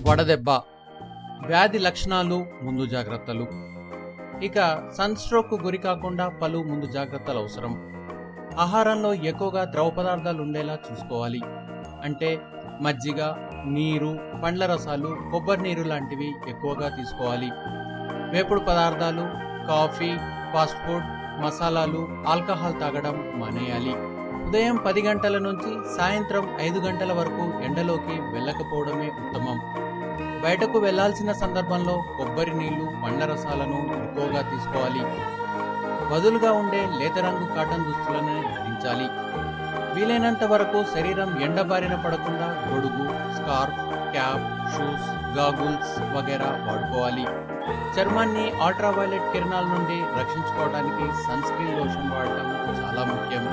వడదెబ్బ, వ్యాధి లక్షణాలు, ముందు జాగ్రత్తలు. ఇక సన్ స్ట్రోక్ గురి కాకుండా పలు ముందు జాగ్రత్తలు అవసరం. ఆహారంలో ఎక్కువగా ద్రవ పదార్థాలు ఉండేలా చూసుకోవాలి. అంటే మజ్జిగ, నీరు, పండ్ల రసాలు, కొబ్బరి నీరు లాంటివి ఎక్కువగా తీసుకోవాలి. వేపుడు పదార్థాలు, కాఫీ, ఫాస్ట్ ఫుడ్, మసాలాలు, ఆల్కహాల్ తాగడం మానేయాలి. ఉదయం 10 గంటల నుంచి సాయంత్రం 5 గంటల వరకు ఎండలోకి వెళ్ళకపోవడమే ఉత్తమం. బయటకు వెళ్లాల్సిన సందర్భంలో కొబ్బరి నీళ్లు, పండ్ల రసాలను ఎక్కువగా తీసుకోవాలి. వదులుగా ఉండే లేత రంగు కాటన్ దుస్తులను ధరించాలి. వీలైనంత వరకు శరీరం ఎండబారిన పడకుండా గొడుగు, స్కార్ఫ్, క్యాప్, షూస్, గాగుల్స్ వగైరా వాడుకోవాలి. చర్మాన్ని అల్ట్రావైలెట్ కిరణాల నుండి రక్షించుకోవడానికి సన్ స్క్రీన్ లోషన్ వాడటం చాలా ముఖ్యం.